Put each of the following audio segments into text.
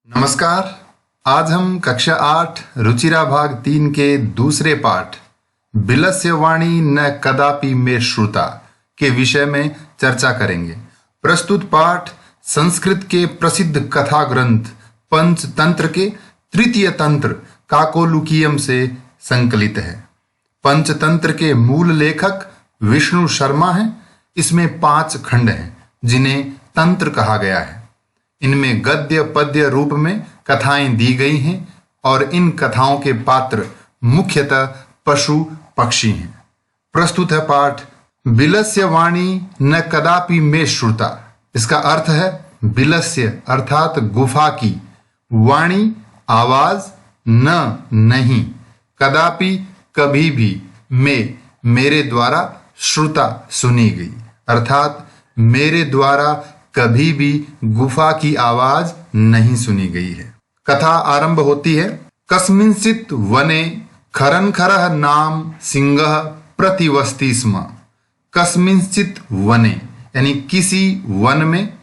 नमस्कार। आज हम कक्षा 8 रुचिरा भाग 3 के दूसरे पाठ बिलस्य वाणी न कदापि मे श्रुता के विषय में चर्चा करेंगे। प्रस्तुत पाठ संस्कृत के प्रसिद्ध कथा ग्रंथ पंचतंत्र के तृतीय तंत्र काकोलुकीयम से संकलित है। पंचतंत्र के मूल लेखक विष्णु शर्मा हैं। इसमें 5 खंड हैं जिन्हें तंत्र कहा गया है। इनमें गद्य पद्य रूप में कथाएं दी गई हैं और इन कथाओं के पात्र मुख्यतः पशु पक्षी हैं। प्रस्तुत है पाठ बिलस्य वाणी न कदापि मे श्रुता। इसका अर्थ है बिलस्य अर्थात गुफा की, वाणी आवाज, न नहीं, कदापि कभी भी, में मेरे द्वारा श्रुता सुनी गई अर्थात मेरे द्वारा कभी भी गुफा की आवाज नहीं सुनी गई है। कथा आरंभ होती है। कस्मिंश्चित् वने खरनखरः नाम सिंहः प्रतिवसति स्म। कस्मिंश्चित् वने यानी किसी वन में,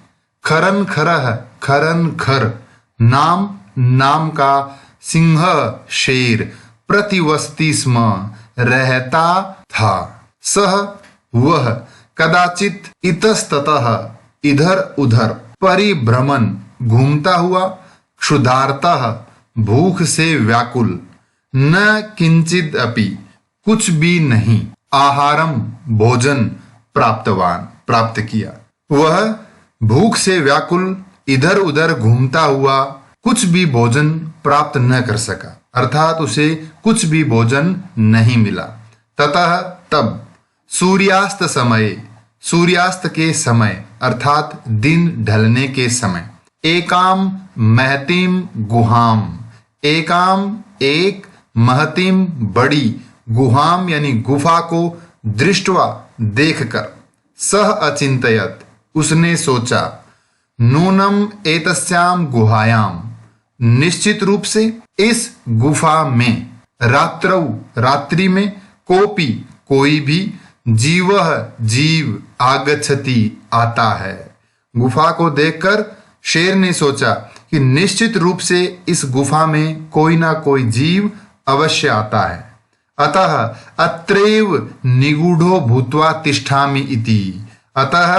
खरनखरः खरनखर नाम, नाम का, सिंह शेर, प्रतिवसति स्म रहता था, सह वह, कदाचित इतस्ततः इधर उधर, परिभ्रमण घूमता हुआ, क्षुधार्तः भूख से व्याकुल, न किंचिद अपि कुछ भी नहीं, आहारम भोजन प्राप्त किया। वह भूख से व्याकुल इधर उधर घूमता हुआ कुछ भी भोजन प्राप्त न कर सका अर्थात उसे कुछ भी भोजन नहीं मिला। ततः तब सूर्यास्त समय, सूर्यास्त के समय अर्थात दिन ढलने के समय, एकाम महतीम गुहाम, एकाम एक, महतीम बड़ी, गुहाम यानी गुफा को, दृष्टवा देखकर, सह अचिंतयत उसने सोचा, नूनम एतस्याम गुहायाम निश्चित रूप से इस गुफा में, रात्रौ रात्रि में, कोपि कोई भी, जीवः जीव, आगच्छति आता है। गुफा को देखकर शेर ने सोचा कि निश्चित रूप से इस गुफा में कोई ना कोई जीव अवश्य आता है। अतः अत्रैव निगूढ़ो भूत्वा तिष्ठामि इति। अतः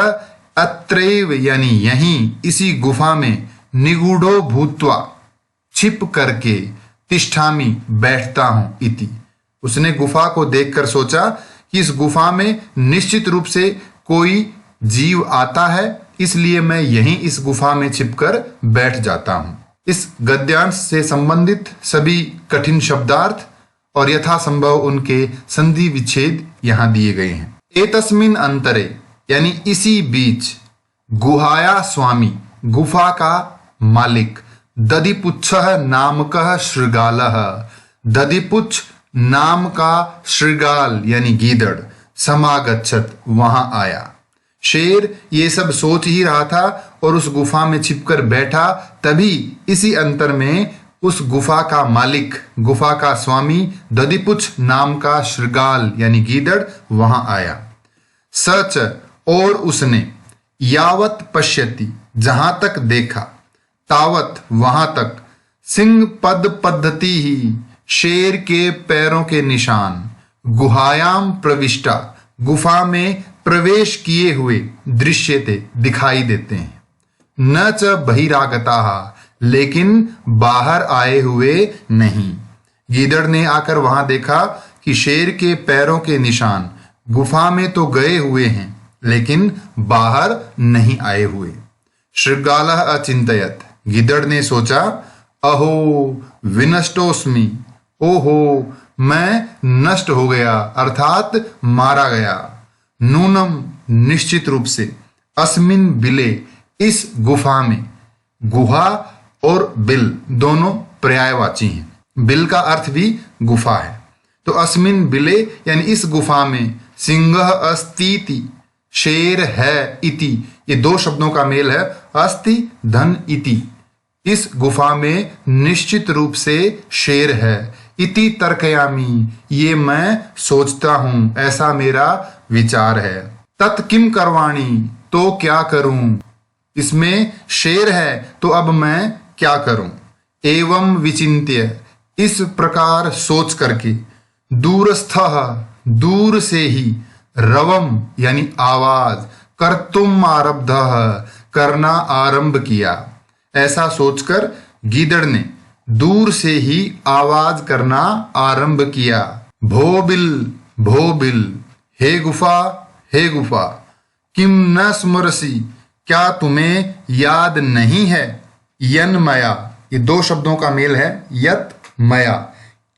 अत्रैव यानी यहीं, इसी गुफा में, निगूढ़ो भूत्वा छिप करके, तिष्ठामि बैठता हूं इति। उसने गुफा को देखकर सोचा कि इस गुफा में निश्चित रूप से कोई जीव आता है, इसलिए मैं यहीं इस गुफा में छिपकर बैठ जाता हूं। इस गद्यांश से संबंधित सभी कठिन शब्दार्थ और यथासंभव उनके संधि विच्छेद यहां दिए गए हैं। एतस्मिन अंतरे यानी इसी बीच, गुहाया स्वामी गुफा का मालिक, दधिपुच्छः नामकः शृगालः, दधिपुच्छ नाम का शृगाल यानी गीदड़, समागच्छत वहां आया। शेर ये सब सोच ही रहा था और उस गुफा में छिपकर बैठा। तभी इसी अंतर में उस गुफा का मालिक, गुफा का स्वामी, दधिपुच्छ नाम का शृगाल यानी गीदड़ वहां आया। सच और उसने, यावत पश्यति जहां तक देखा, तावत वहां तक, सिंह पद पद्धति ही शेर के पैरों के निशान, गुहायाम प्रविष्टा गुफा में प्रवेश किए हुए, दृश्यते दिखाई देते हैं। न च बहिरागताः लेकिन बाहर आए हुए नहीं। गीदड़ ने आकर वहां देखा कि शेर के पैरों के निशान गुफा में तो गए हुए हैं लेकिन बाहर नहीं आए हुए। शृगालः अचिंतयत गीदड़ ने सोचा, अहो विनष्टोस्मि, ओहो मैं नष्ट हो गया अर्थात मारा गया। नूनम निश्चित रूप से, अस्मिन बिले इस गुफा में, गुहा और बिल दोनों पर्यायवाची हैं। बिल का अर्थ भी गुफा है। तो अस्मिन बिले यानी इस गुफा में, सिंहः अस्तीति शेर है, इति ये 2 शब्दों का मेल है, अस्ति धन इति। इस गुफा में निश्चित रूप से शेर है, इति तर्कयामि ये मैं सोचता हूं, ऐसा मेरा विचार है। तत् किम करवाणी तो क्या करूं, इसमें शेर है तो अब मैं क्या करूं। एवं विचिन्त्य, इस प्रकार सोच करके, दूरस्थः, दूर से ही, रवम यानी आवाज, कर्तुम आरब्धः, करना आरंभ किया। ऐसा सोचकर गीदड़ ने दूर से ही आवाज करना आरंभ किया। भोबिल, भोबिल, हे गुफा, हे गुफा, किम न स्मरसी, क्या तुम्हें याद नहीं है। यन मया, ये दो शब्दों का मेल है, यत मया,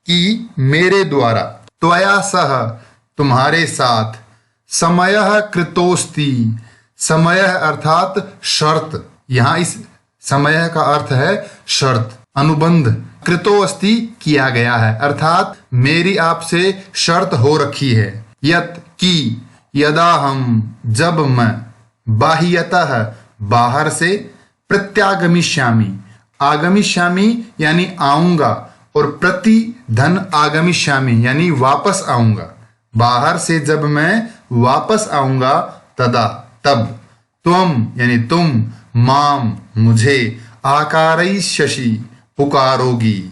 कि मेरे द्वारा, त्वया सह, तुम्हारे साथ, समयः कृतोस्ति, समय अर्थात शर्त, यहां इस समय का अर्थ है शर्त, अनुबंध, कृतो अस्ति किया गया है, अर्थात मेरी आपसे शर्त हो रखी है। यत की, यदा हम, जब मैं, बाह्यतः, बाहर से, प्रत्यागमिष्यामि, आगमिष्यामि यानी आऊंगा, और प्रति धन आगमिष्यामि यानी वापस आऊंगा। बाहर से जब मैं वापस आऊंगा, तदा, तब, त्वम यानी तुम, माम मुझे, आकारयिष्यसि पुकारोगी।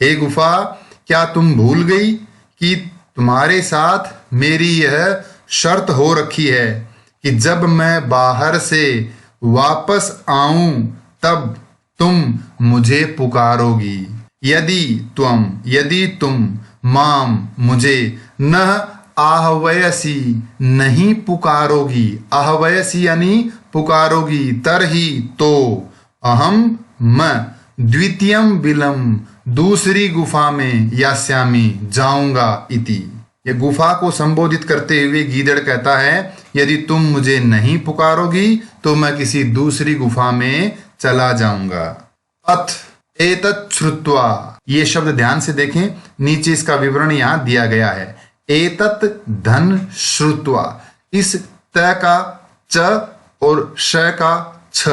हे गुफा, क्या तुम भूल गई कि तुम्हारे साथ मेरी यह शर्त हो रखी है कि जब मैं बाहर से वापस आऊं तब तुम मुझे पुकारोगी। यदि तुम, माम मुझे, न आहवयसी नहीं पुकारोगी, आहवयसी यानी पुकारोगी, तरही तो, अहम मैं, द्वितीयम बिलम, दूसरी गुफा में, यास्यामि जाऊंगा इति। ये गुफा को संबोधित करते हुए गीदड़ कहता है, यदि तुम मुझे नहीं पुकारोगी तो मैं किसी दूसरी गुफा में चला जाऊंगा। अथ एतत् श्रुत्वा, ये शब्द ध्यान से देखें, नीचे इसका विवरण यहां दिया गया है। एतत् धन श्रुत्वा, इस त का च और श का छ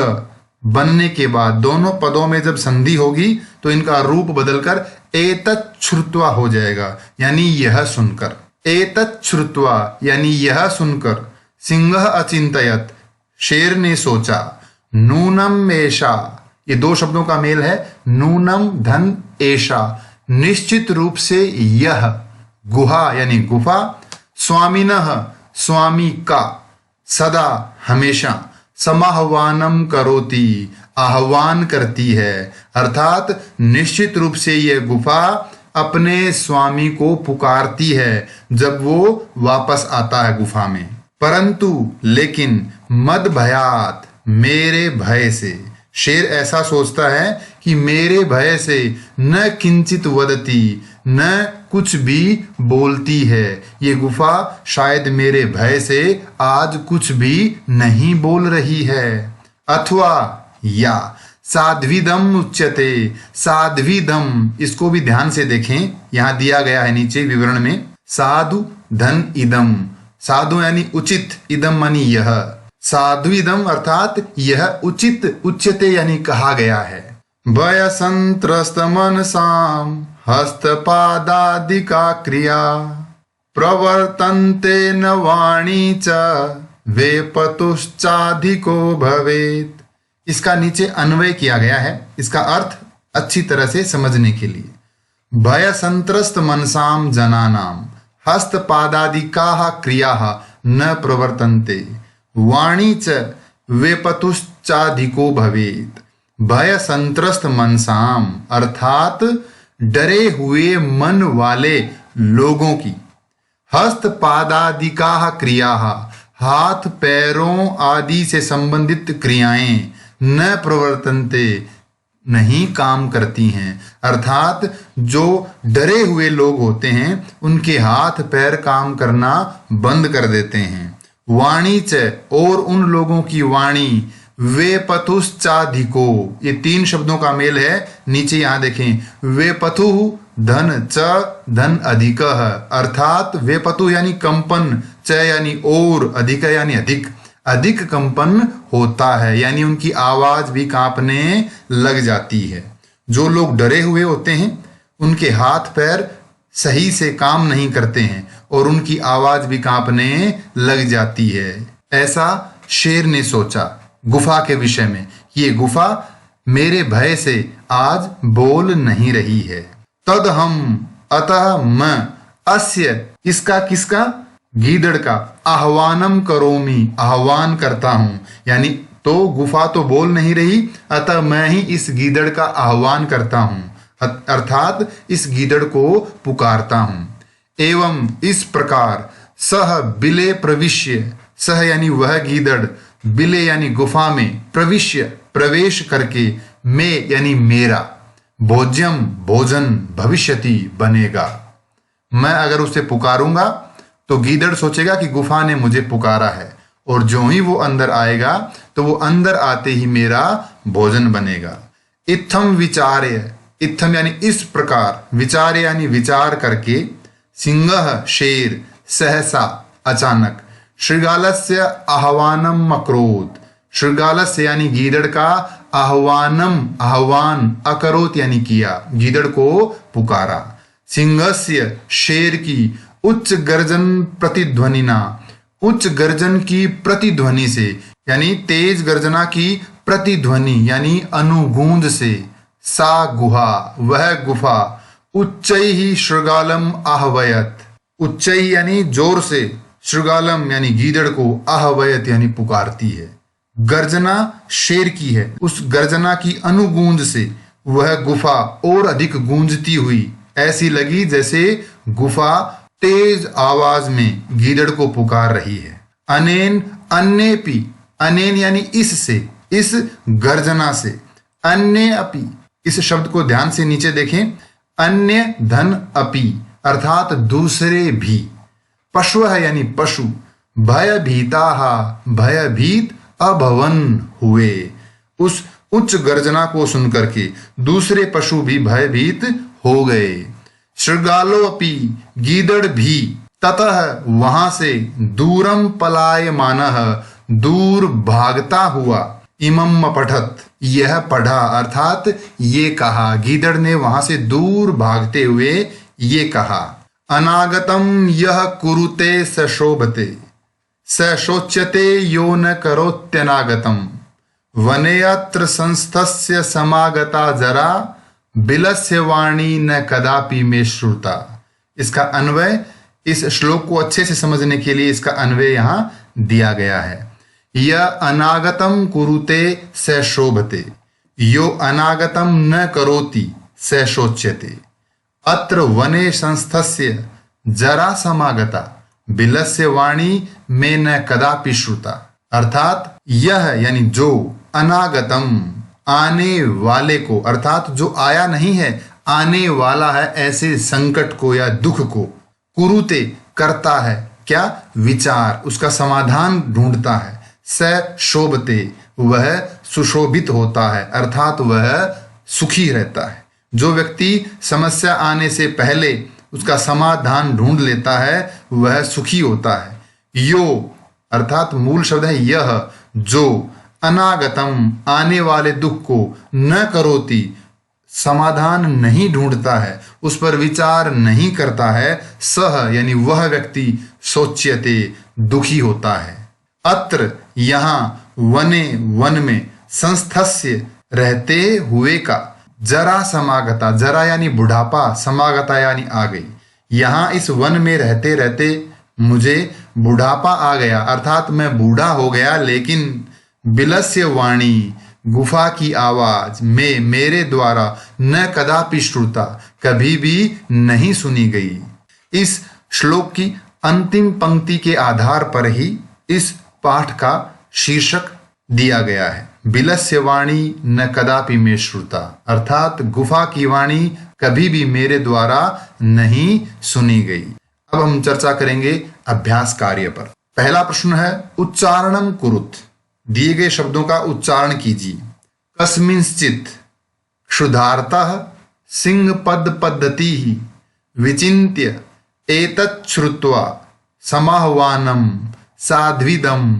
बनने के बाद दोनों पदों में जब संधि होगी तो इनका रूप बदलकर एतत् श्रुत्वा हो जाएगा, यानी यह सुनकर। एतत् श्रुत्वा यानी यह सुनकर, सिंह अचिंतयत, शेर ने सोचा, नूनम एषा, ये दो शब्दों का मेल है, नूनम धन एषा, निश्चित रूप से यह, गुहा यानी गुफा, स्वामिनः स्वामी का, सदा हमेशा, समाह्वानम करोति आह्वान करती है, अर्थात निश्चित रूप से यह गुफा अपने स्वामी को पुकारती है जब वो वापस आता है गुफा में। परंतु लेकिन मद भयात, मेरे भय से, शेर ऐसा सोचता है कि मेरे भय से न किंचित वदती, न कुछ भी बोलती है, ये गुफा शायद मेरे भय से आज कुछ भी नहीं बोल रही है। अथवा या साध्विदम उच्यते, साध्विदम, इसको भी ध्यान से देखें, यहां दिया गया है नीचे विवरण में, साधु धन इदम, साधु यानी उचित, इदम मानी यह, साध्विदम अर्थात यह उचित, उच्यते यानी कहा गया है। भय संत्रस्त मनसाम हस्तपादादिका क्रिया प्रवर्तन्ते न वाणी च वेपतुश्चाधिको भवेत। इसका नीचे अन्वय किया गया है, इसका अर्थ अच्छी तरह से समझने के लिए। भय संत्रस्त मनसाम जनानाम हस्तपादादिका क्रिया न प्रवर्तन्ते वाणी च वेपतुश्चाधिको भवेत। भय संत्रस्त मनसाम अर्थात डरे हुए मन वाले लोगों की, हस्तपादादिका क्रिया, हाथ पैरों आदि से संबंधित क्रियाएं, न प्रवर्तन्ते नहीं काम करती हैं, अर्थात जो डरे हुए लोग होते हैं उनके हाथ पैर काम करना बंद कर देते हैं। वाणी च, और उन लोगों की वाणी, वे पथुश्चाधिको, ये तीन शब्दों का मेल है, नीचे यहां देखें, वे पथु धन च धन अधिक, अर्थात वे पथु यानी कंपन, च यानी और, अधिक यानी अधिक, अधिक कंपन होता है, यानी उनकी आवाज भी कांपने लग जाती है। जो लोग डरे हुए होते हैं उनके हाथ पैर सही से काम नहीं करते हैं और उनकी आवाज भी कांपने लग जाती है। ऐसा शेर ने सोचा गुफा के विषय में, ये गुफा मेरे भय से आज बोल नहीं रही है। तद हम, अतः मैं, अस्य, इसका, किसका, गीदड़ का, आह्वानम करोमि, आह्वान करता हूं। यानी तो गुफा तो बोल नहीं रही, अतः मैं ही इस गीदड़ का आह्वान करता हूं, अर्थात इस गीदड़ को पुकारता हूं। एवं इस प्रकार सह बिले प्रविश्य, सह यानी वह गीदड़, बिले यानी गुफा में, प्रविश्य प्रवेश करके, में यानी मेरा, भोज्यम भोजन, भविष्यति बनेगा। मैं अगर उसे पुकारूंगा तो गीदड़ सोचेगा कि गुफा ने मुझे पुकारा है, और जो ही वो अंदर आएगा तो वो अंदर आते ही मेरा भोजन बनेगा। इत्थम विचार्य, इत्थम यानी इस प्रकार, विचार्य यानी विचार करके, सिंह शेर, सहसा अचानक, शृगालस्य आह्वानम अकरोत, शृगालस्य यानी गीदड़ का, आह्वानम आह्वान, अकरोत यानी किया, गीदड़ को पुकारा। सिंहस्य शेर की, उच्च गर्जन प्रतिध्वनिना, उच्च गर्जन की प्रतिध्वनि से, यानी तेज गर्जना की प्रतिध्वनि यानी अनुगूंज से, सा गुहा वह गुफा, उच्चै ही शृगालम आहवयत, उच्चै यानी जोर से, शृगालम यानी गीदड़ को, आहवयत यानी पुकारती है। गर्जना शेर की है, उस गर्जना की अनुगूंज से वह गुफा और अधिक गूंजती हुई, ऐसी लगी जैसे गुफा तेज आवाज में गीदड़ को पुकार रही है। अनेन अन्येपि, अनेन यानी इससे, इस गर्जना से, अन्य अपि, इस शब्द को ध्यान से नीचे देखें, अन्य धन अपि अर्थात दूसरे भी, पशु है यानी पशु, भयभीता, भयभीत अभवन हुए, उस उच्च गर्जना को सुनकर के दूसरे पशु भी भयभीत हो गए। शृगालोपि गीदड़ भी, ततः वहां से, दूरम पलायमानः दूर भागता हुआ, इमम पठत यह पढ़ा, अर्थात ये कहा, गीदड़ ने वहां से दूर भागते हुए ये कहा, अनागतम यह कुरुते सशोभते, सशोच्यते यो न करोत्यनागतम, वनेयत्र संस्थस्य समागता जरा, बिलस्य वाणी न कदापि में श्रुता। इसका अन्वय, इस श्लोक को अच्छे से समझने के लिए इसका अन्वय यहां दिया गया है। यह अनागतम कुरुते स शोभते, यो अनागतम न करोति स शोच्यते, अत्र वने संस्थस्य जरा समागता, बिलस्य वाणी में न कदापि श्रुता। अर्थात यह यानी जो, अनागतम आने वाले को, अर्थात जो आया नहीं है, आने वाला है ऐसे संकट को या दुख को, कुरुते करता है, क्या, विचार, उसका समाधान ढूंढता है, स शोभते वह सुशोभित होता है, अर्थात वह सुखी रहता है। जो व्यक्ति समस्या आने से पहले उसका समाधान ढूंढ लेता है वह सुखी होता है। यो अर्थात मूल शब्द है यह, जो, अनागतम आने वाले दुख को, न करोति समाधान नहीं ढूंढता है, उस पर विचार नहीं करता है, सह यानी वह व्यक्ति, सोच्यते दुखी होता है। अत्र यहाँ, वने वन में, संस्थस्य रहते हुए का, जरा समागता, जरा यानी बुढ़ापा, समागता यानी आ गई, यहाँ इस वन में रहते रहते मुझे बुढ़ापा आ गया, अर्थात मैं बूढ़ा हो गया, लेकिन बिलस्य वाणी गुफा की आवाज में मेरे द्वारा न कदापि श्रुता कभी भी नहीं सुनी गई। इस श्लोक की अंतिम पंक्ति के आधार पर ही इस पाठ का शीर्षक दिया गया है, बिलस्य वाणी न कदापि में श्रुता, अर्थात गुफा की वाणी कभी भी मेरे द्वारा नहीं सुनी गई। अब हम चर्चा करेंगे अभ्यास कार्य पर। पहला प्रश्न है उच्चारणम कुरुत, दिए गए शब्दों का उच्चारण कीजिए। कस्मिंश्चित् क्षुधार्तः सिंह पद पद्धति विचिन्त्य एतत् श्रुत्वा समाह्वानं साध्विदं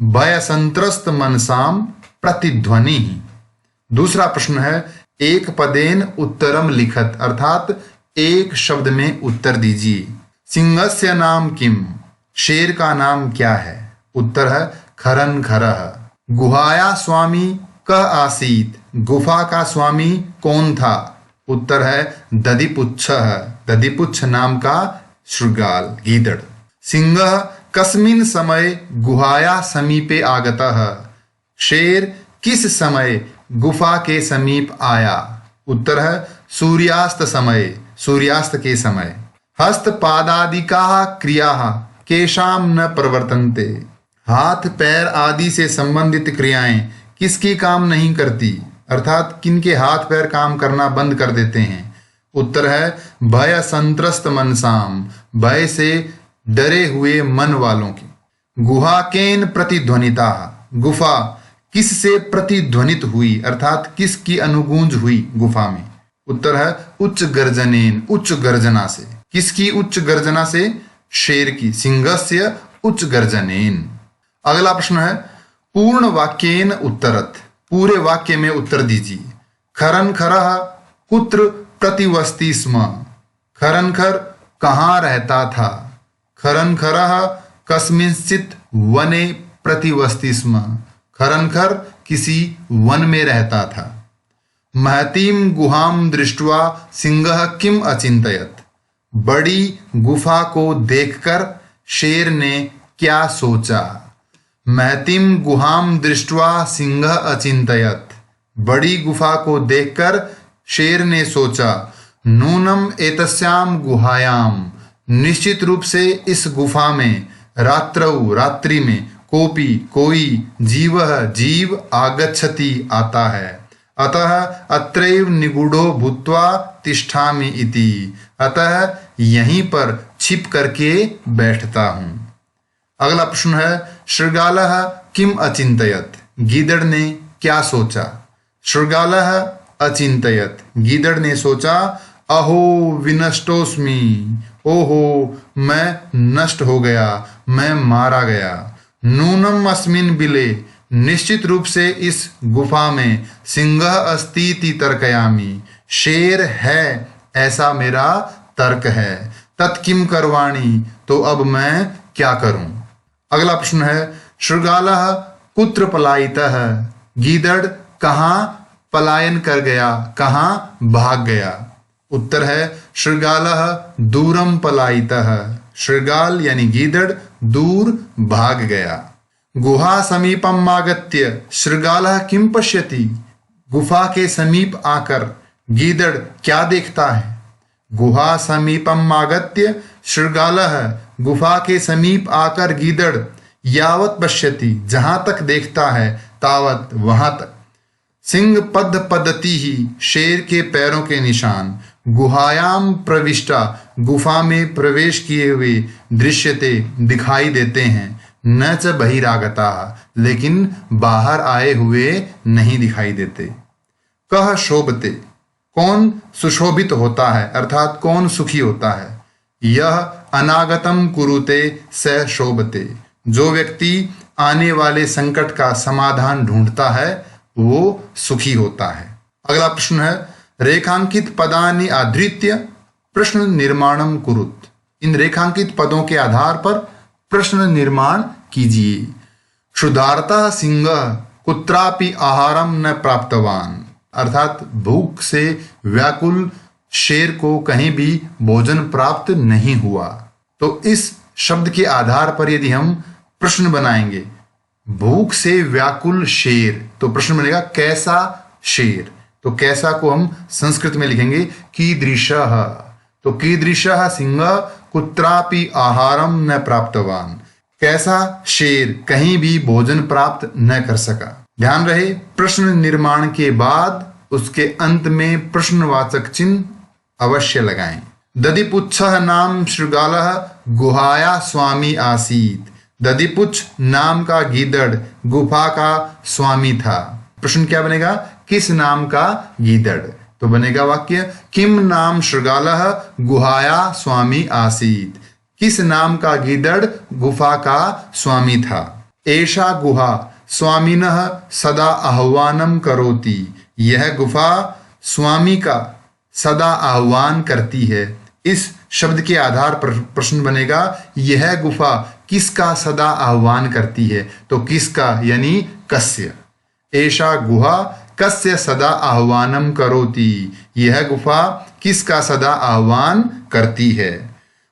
भय संत्रस्त मनसाम प्रतिध्वनि। दूसरा प्रश्न है एक पदेन उत्तरम लिखत, अर्थात एक शब्द में उत्तर दीजिए। सिंहस्य नाम किम, शेर का नाम क्या है? उत्तर है खरन खरह। गुहाया स्वामी कह आसीत, गुफा का स्वामी कौन था? उत्तर है दधिपुच्छ। दधिपुच्छ नाम का शृगाल, गीदड़। सिंह कस्मिन् समय गुहाया समीपे आगतः, शेर किस समय गुफा के समीप आया? उत्तर है सूर्यास्त समय, सूर्यास्त के समय। हस्तपादादिकाः क्रियाः केषां न प्रवर्तन्ते, हाथ पैर आदि से संबंधित क्रियाएं किसकी काम नहीं करती, अर्थात किनके हाथ पैर काम करना बंद कर देते हैं? उत्तर है भय संत्रस्त मनसाम, भय से डरे हुए मन वालों की। गुहा केन प्रतिध्वनिता, गुफा किससे प्रतिध्वनित हुई, अर्थात किसकी अनुगूंज हुई गुफा में? उत्तर है उच्च गर्जनेन, उच्च गर्जना से। किसकी उच्च गर्जना से? शेर की। सिंहस्य उच्च गर्जनेन। अगला प्रश्न है पूर्ण वाक्येन उत्तरत, पूरे वाक्य में उत्तर दीजिए। खरनखरः कुत्र प्रतिवसति स्म, खरनखर कहाँ रहता था? खरनखरः कस्मिंश्चित् वने प्रतिवसति स्म, खरनखर किसी वन में रहता था। महतीं गुहां दृष्ट्वा सिंहः किम अचिंतयत, बड़ी गुफा को देखकर शेर ने क्या सोचा? महतीं गुहां दृष्ट्वा सिंहः अचिंतयत, बड़ी गुफा को देखकर शेर ने सोचा। नूनम एतस्याम गुहायाम, निश्चित रूप से इस गुफा में, रात्रौ रात्रि में, कोपि कोई, जीवः जीव, आगच्छति आता है, अतः अत्रैव निगूढ़ो भूत्वा तिष्ठामि इति, अतः यहीं पर छिप करके बैठता हूं। अगला प्रश्न है शृगालः किम अचिंतयत, गीदड़ ने क्या सोचा? शृगालः अचिंतयत, गीदड़ ने सोचा। अहो विनष्टोस्मि, ओहो मैं नष्ट हो गया, मैं मारा गया। नूनम अस्मिन् बिले, निश्चित रूप से इस गुफा में, सिंहः अस्तीति तर्कयामि, शेर है ऐसा मेरा तर्क है। तत्किम करवाणी, तो अब मैं क्या करूं? अगला प्रश्न है शृगालः कुत्र पलायितः, गीदड़ कहाँ पलायन कर गया, कहाँ भाग गया? उत्तर है शृगालः दूरम पलायितः, शृगाल यानी गीदड़ दूर भाग गया। गुहा समीपम आगत्य शृगालः किम पश्यति, गुफा के समीप आकर गीदड़ क्या देखता है? गुहा समीपम आगत्य शृगालः, गुफा के समीप आकर गीदड़, यावत पश्यति, जहां तक देखता है, तावत वहां तक। सिंह पद पद्धति ही, शेर के पैरों के निशान। गुहायाम प्रविष्टा, गुफा में प्रवेश किए हुए, दृश्यते दिखाई देते हैं। न च बहिरागता, लेकिन बाहर आए हुए नहीं दिखाई देते। कह शोभते, कौन सुशोभित होता है, अर्थात कौन सुखी होता है? यह अनागतम कुरुते स शोभते, जो व्यक्ति आने वाले संकट का समाधान ढूंढता है वो सुखी होता है। अगला प्रश्न है रेखांकित पदानि आधृत्य प्रश्न निर्माणम कुरुत, इन रेखांकित पदों के आधार पर प्रश्न निर्माण कीजिए। क्षुधार्तः सिंह कुत्रापि आहारम न प्राप्तवान, अर्थात भूख से व्याकुल शेर को कहीं भी भोजन प्राप्त नहीं हुआ। तो इस शब्द के आधार पर यदि हम प्रश्न बनाएंगे, भूख से व्याकुल शेर, तो प्रश्न बनेगा कैसा शेर। तो कैसा को हम संस्कृत में लिखेंगे कीदृशः, तो कीदृशः सिंह कुत्रापि आहारम न प्राप्तवान, कैसा शेर कहीं भी भोजन प्राप्त न कर सका। ध्यान रहे प्रश्न निर्माण के बाद उसके अंत में प्रश्नवाचक चिन्ह अवश्य लगाएं। दधिपुच्छः नाम शृगालः गुहाया स्वामी आसीत, दधिपुच्छ नाम का गीदड़ गुफा का स्वामी था। प्रश्न क्या बनेगा? किस नाम का गीदड़? तो बनेगा वाक्य किम नाम शृगालः गुहाया स्वामी आसीत, किस नाम का गीदड़ गुफा का स्वामी था। एषा गुहा स्वामिनः सदा आह्वानम करोति, यह गुफा स्वामी का सदा आह्वान करती है। इस शब्द के आधार पर प्रश्न बनेगा यह गुफा किसका सदा आह्वान करती है, तो किसका यानी कस्य। एषा गुहा कस्य सदा आह्वानम करोति, यह गुफा किसका सदा आह्वान करती है।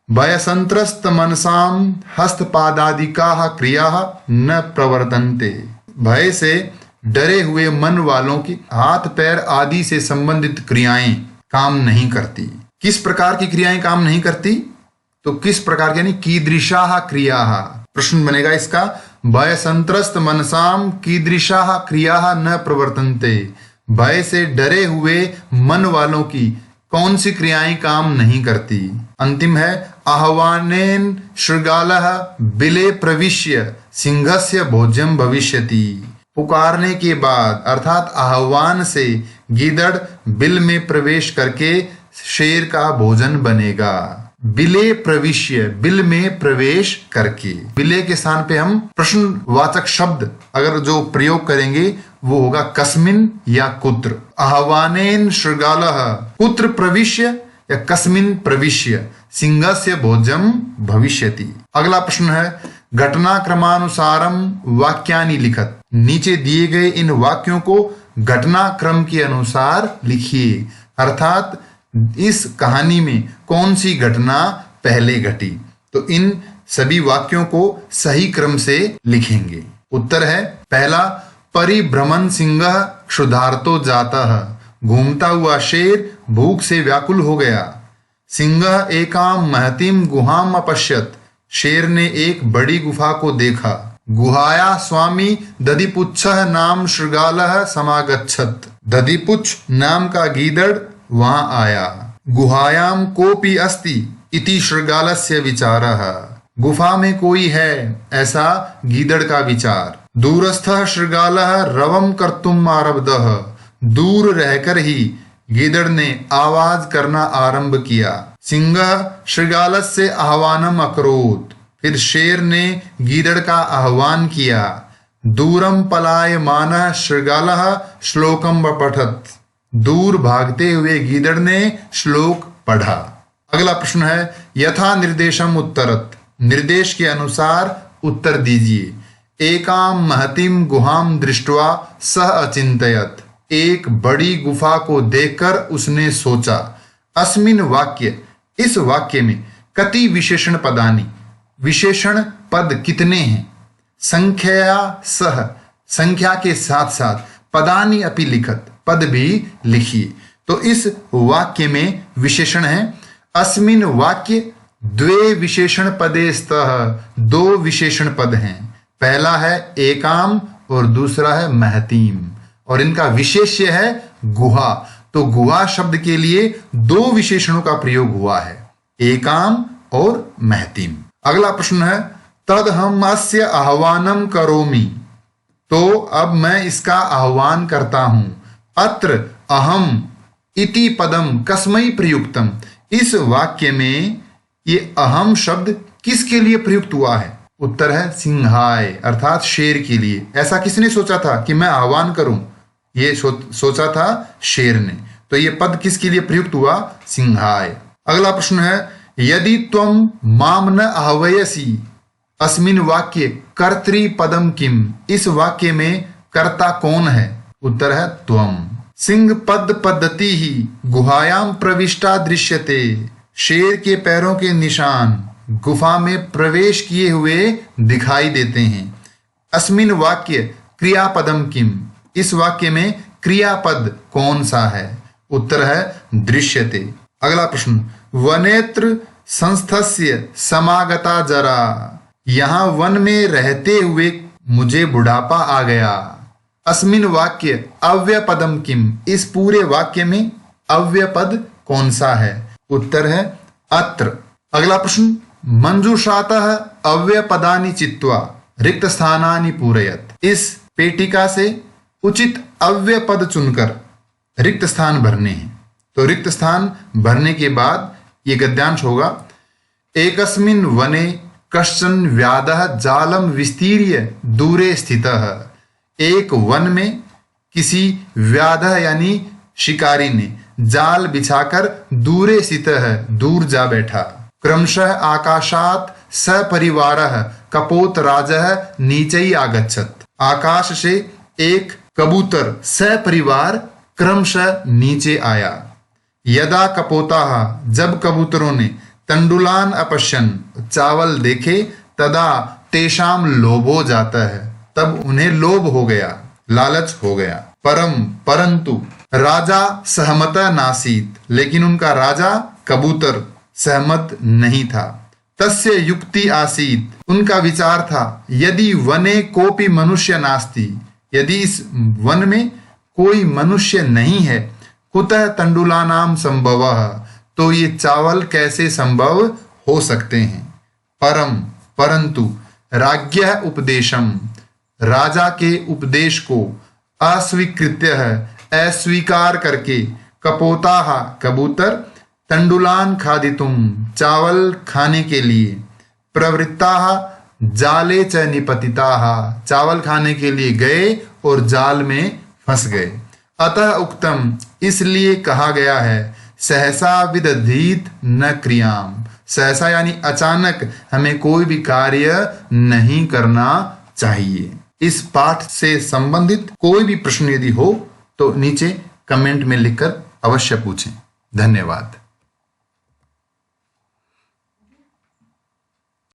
भयसंत्रस्त मनसाम हस्तपादादिकाः क्रियाः न प्रवर्तन्ते, भय से डरे हुए मन वालों की हाथ पैर आदि से संबंधित क्रियाएं काम नहीं करती। किस प्रकार की क्रियाएं काम नहीं करती? तो किस प्रकार की, यानी कीदृशाः क्रियाः। प्रश्न बनेगा इसका, भय संत्रस्त मनसाम कीदृशाः क्रियाः न प्रवर्तन्ते, भय से डरे हुए मन वालों की कौन सी क्रियाएं काम नहीं करती। अंतिम है, आह्वानेन शृगालः बिले प्रविश्य सिंहस्य भोज्यम भविष्यति, पुकारने के बाद अर्थात आह्वान से गीदड़ बिल में प्रवेश करके शेर का भोजन बनेगा। बिले प्रविश्य, बिल में प्रवेश करके, बिले के स्थान पे हम प्रश्नवाचक शब्द अगर जो प्रयोग करेंगे वो होगा कस्मिन या कुत्र। आह्वानेन शृगालः कुत्र प्रविश्य या कस्मिन प्रविश्य सिंहस्य भोजम भविष्यति। अगला प्रश्न है, घटनाक्रमानुसारम वाक्यानि लिखत, नीचे दिए गए इन वाक्यों को घटनाक्रम के अनुसार लिखिए, अर्थात इस कहानी में कौन सी घटना पहले घटी। तो इन सभी वाक्यों को सही क्रम से लिखेंगे। उत्तर है पहला, परिभ्रमण सिंह क्षुधार्तो जातः, घूमता हुआ शेर भूख से व्याकुल हो गया। सिंह एकाम महतीम गुहाम अपश्यत, शेर ने एक बड़ी गुफा को देखा। गुहाया स्वामी दधिपुच्छः नाम शृगालः समागच्छत, दधिपुच्छ नाम का गीदड़ वहां आया। गुहायाम कोपि अस्ति इति शृगालस्य विचारः, गुफा में कोई है ऐसा गीदड़ का विचार। दूरस्थः शृगालः रवम कर्तुम आरब्धः, दूर रहकर ही गीदड़ ने आवाज करना आरंभ किया। सिंह शृगालस्य आह्वानम अकरोत्, फिर शेर ने गीदड़ का आह्वान किया। दूरम पलायमानः शृगालः श्लोकम पठत, दूर भागते हुए गीदड़ ने श्लोक पढ़ा। अगला प्रश्न है, यथा निर्देशम उत्तरत, निर्देश के अनुसार उत्तर दीजिए। एकाम महतीम गुहाम दृष्ट्वा सह अचिंतयत, एक बड़ी गुफा को देखकर उसने सोचा। अस्मिन वाक्य, इस वाक्य में कति विशेषण पदानि, विशेषण पद कितने हैं। संख्या सह, संख्या के साथ साथ, पदानि अपि लिखत, पद भी लिखिए। तो इस वाक्य में विशेषण है। अस्मिन वाक्य द्वे विशेषण पदे स्तः, दो विशेषण पद हैं। पहला है एकाम और दूसरा है महतीम, और इनका विशेष्य है गुहा। तो गुहा शब्द के लिए दो विशेषणों का प्रयोग हुआ है, एकाम और महतीम। अगला प्रश्न है, तद हम अस्य आह्वानम करोमि, तो अब मैं इसका आह्वान करता हूं। अत्र अहम इति पदम कस्मै प्रयुक्तम, इस वाक्य में ये अहम शब्द किसके लिए प्रयुक्त हुआ है। उत्तर है सिंहाय, अर्थात शेर के लिए। ऐसा किसने सोचा था कि मैं आह्वान करूं, ये सोचा था शेर ने। तो ये पद किसके लिए प्रयुक्त हुआ, सिंहाय। अगला प्रश्न है, यदि त्वम माम न आह्वयसि अस्मिन वाक्य कर्तृ पदम किम, इस वाक्य में कर्ता कौन है। उत्तर है त्वम। सिंह पद पद्धति ही गुहायाम प्रविष्टा दृश्यते, शेर के पैरों के निशान गुफा में प्रवेश किए हुए दिखाई देते हैं। अस्मिन वाक्य क्रियापदम किम, इस वाक्य में क्रियापद कौन सा है। उत्तर है दृश्यते। अगला प्रश्न, वनेत्र संस्थस्य समागता जरा, यहां वन में रहते हुए मुझे बुढ़ापा आ गया। अस्मिन वाक्य अव्यय पदम किम, इस पूरे वाक्य में अव्यय पद कौन सा है। उत्तर है अत्र। अगला प्रश्न, मंजूषातः अव्यय पदानि चित्वा रिक्त स्थानानि पूरयत, इस पेटिका से उचित अव्यय पद चुनकर रिक्त स्थान भरने हैं। तो रिक्त स्थान भरने के बाद ये गद्यांश होगा, एकस्मिन् वने कश्चन व्याधः जालम विस्तीर्य दूरे स्थितः, एक वन में किसी व्याधः यानी शिकारी ने जाल बिछाकर दूरे स्थितः, दूर जा बैठा। क्रमशः आकाशात सपरिवारः कपोतराजः नीचै आगच्छत, आकाश से एक कबूतर सपरिवार क्रमशः नीचे आया। यदा कपोताः जब कबूतरों ने तंडुलान अपश्यन चावल देखे, तदा तेषाम लोभो जाता है तब उन्हें लोभ हो गया, लालच हो गया। परंतु राजा सहमत नासीत, लेकिन उनका राजा कबूतर सहमत नहीं था। तस्य युक्ति आसीत, उनका विचार था, यदि वने कोपि मनुष्य नास्ति, यदि इस वन में कोई मनुष्य नहीं है, कुतः तंडुलानाम संभवः, तो ये चावल कैसे संभव हो सकते हैं। परंतु राज्ञः उपदेशम, राजा के उपदेश को अस्वीकृत्य है, अस्वीकार करके, कपोताः कबूतर तंडुलान खादितुम चावल खाने के लिए, प्रवृत्ताः जाले च निपतिताः चावल खाने के लिए गए और जाल में फंस गए। अतः उक्तम, इसलिए कहा गया है, सहसा विदधीत न क्रियाम, सहसा यानी अचानक हमें कोई भी कार्य नहीं करना चाहिए। इस पाठ से संबंधित कोई भी प्रश्न यदि हो तो नीचे कमेंट में लिखकर अवश्य पूछें। धन्यवाद।